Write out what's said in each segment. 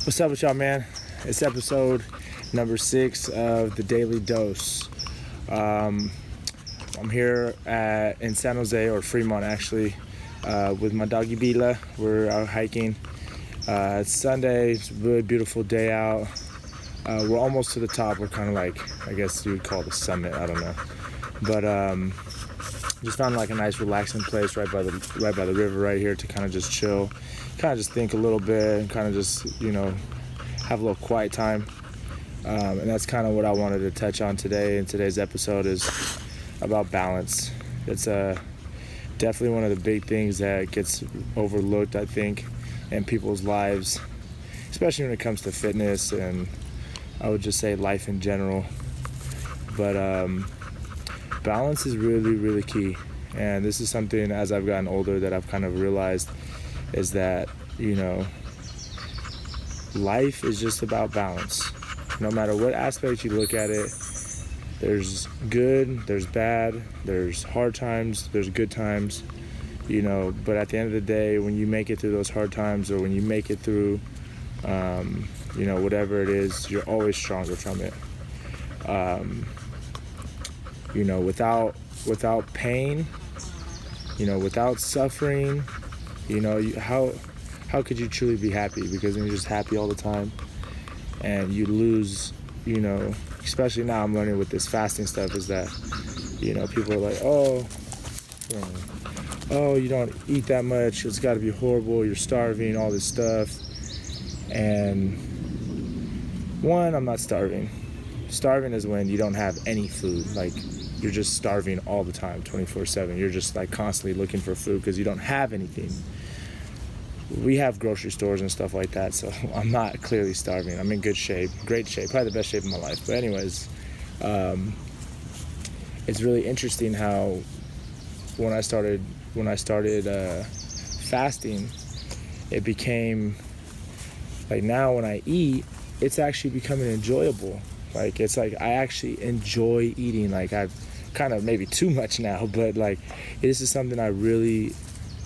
What's up with y'all, man? It's episode number 6 of the Daily Dose. I'm here in San Jose, or Fremont actually, with my doggy Bila. We're out hiking. It's Sunday. It's a really beautiful day out. We're almost to the top. We're kind of like, I guess you would call it the summit. I don't know, but just found like a nice relaxing place right by the river right here to kind of just chill, kind of just think a little bit, and kind of just have a little quiet time. And that's kind of what I wanted to touch on today. In today's episode is about balance. It's definitely one of the big things that gets overlooked, I think, in people's lives, especially when it comes to fitness and I would just say life in general. But balance is really, really key. And this is something, as I've gotten older, that I've kind of realized is that, life is just about balance. No matter what aspect you look at it, there's good, there's bad, there's hard times, there's good times, but at the end of the day, when you make it through those hard times, or when you make it through, whatever it is, you're always stronger from it. Without pain, without suffering, how could you truly be happy? Because when you're just happy all the time and you lose, especially now I'm learning with this fasting stuff is that, people are like, you don't eat that much, it's got to be horrible, you're starving, all this stuff. And one, I'm not starving. Starving is when you don't have any food, like you're just starving all the time, 24/7. You're just like constantly looking for food because you don't have anything. We have grocery stores and stuff like that, so I'm not clearly starving. I'm in good shape, great shape, probably the best shape of my life. But anyways, it's really interesting how when I started fasting, it became like now when I eat, it's actually becoming enjoyable. Like it's like I actually enjoy eating. Like I've kind of maybe too much now, but like this is something I really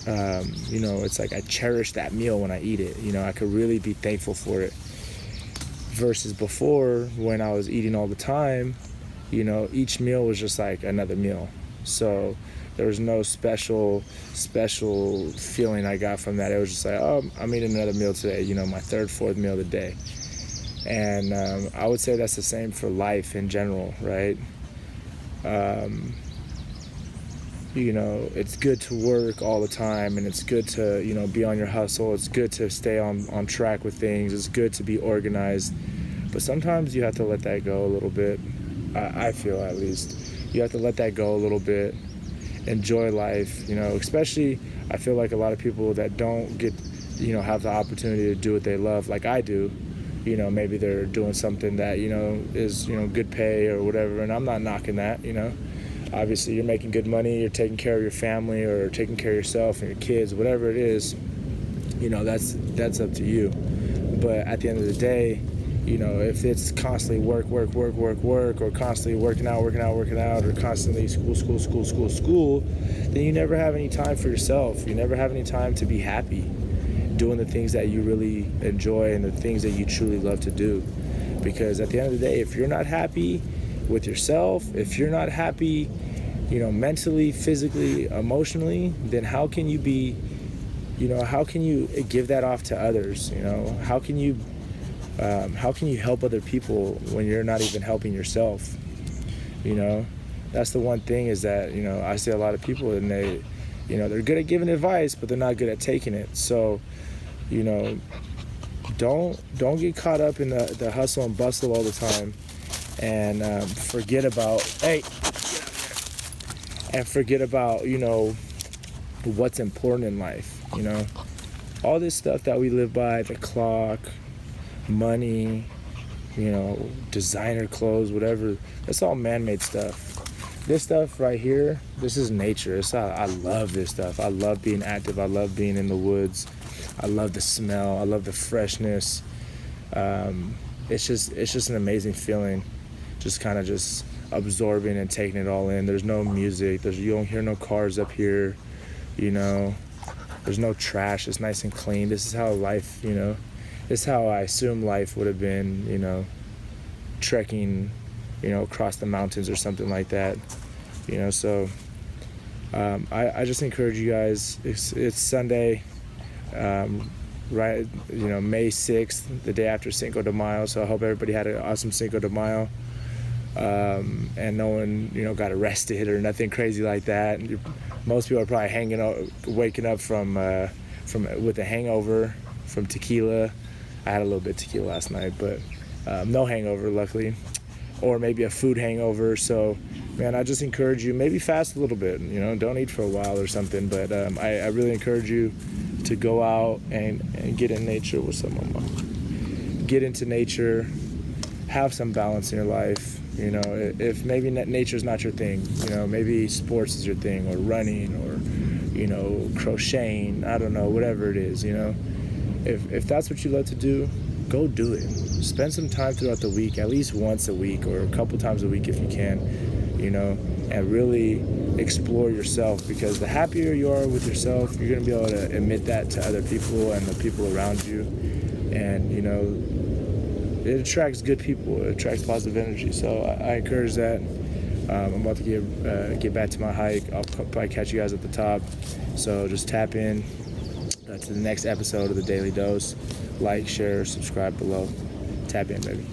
it's like I cherish that meal when I eat it. I could really be thankful for it. Versus before, when I was eating all the time, each meal was just like another meal. So there was no special feeling I got from that. It was just like, oh, I'm eating another meal today, my third, fourth meal of the day. And I would say that's the same for life in general, right? It's good to work all the time, and it's good to, be on your hustle. It's good to stay on track with things. It's good to be organized. But sometimes you have to let that go a little bit. I feel, at least. You have to let that go a little bit. Enjoy life, especially I feel like a lot of people that don't get, have the opportunity to do what they love like I do. Maybe they're doing something that, is, good pay or whatever. And I'm not knocking that, Obviously, you're making good money, you're taking care of your family or taking care of yourself and your kids, whatever it is, that's up to you. But at the end of the day, if it's constantly work, or constantly working out, or constantly school, then you never have any time for yourself. You never have any time to be happy, doing the things that you really enjoy and the things that you truly love to do. Because at the end of the day, if you're not happy with yourself, if you're not happy, mentally, physically, emotionally, then how can you be, how can you give that off to others? How can you help other people when you're not even helping yourself? That's the one thing is that, I see a lot of people and they, they're good at giving advice, but they're not good at taking it. So, don't get caught up in the hustle and bustle all the time. And forget about what's important in life. All this stuff that we live by, the clock, money, designer clothes, whatever, that's all man-made stuff. This stuff right here, this is nature. I love this stuff. I love being active. I love being in the woods. I love the smell. I love the freshness. It's just an amazing feeling. Just kind of just absorbing and taking it all in. There's no music. You don't hear no cars up here, There's no trash. It's nice and clean. This is how life, this is how I assume life would have been, trekking, across the mountains or something like that. So I just encourage you guys. It's Sunday, right? May 6th, the day after Cinco de Mayo. So I hope everybody had an awesome Cinco de Mayo. And no one, got arrested or nothing crazy like that. Most people are probably waking up from with a hangover from tequila. I had a little bit of tequila last night, but no hangover, luckily, or maybe a food hangover. So, man, I just encourage you, maybe fast a little bit. Don't eat for a while or something. But I really encourage you to go out and get in nature with someone. Get into nature. Have some balance in your life. If maybe nature's not your thing, maybe sports is your thing, or running, or crocheting, I don't know, whatever it is. If that's what you love to do, go do it. Spend some time throughout the week, at least once a week or a couple times a week if you can, and really explore yourself, because the happier you are with yourself, you're going to be able to admit that to other people and the people around you. And it attracts good people. It attracts positive energy. So I encourage that. I'm about to get back to my hike. I'll probably catch you guys at the top. So just tap in to the next episode of the Daily Dose. Like, share, subscribe below. Tap in, baby.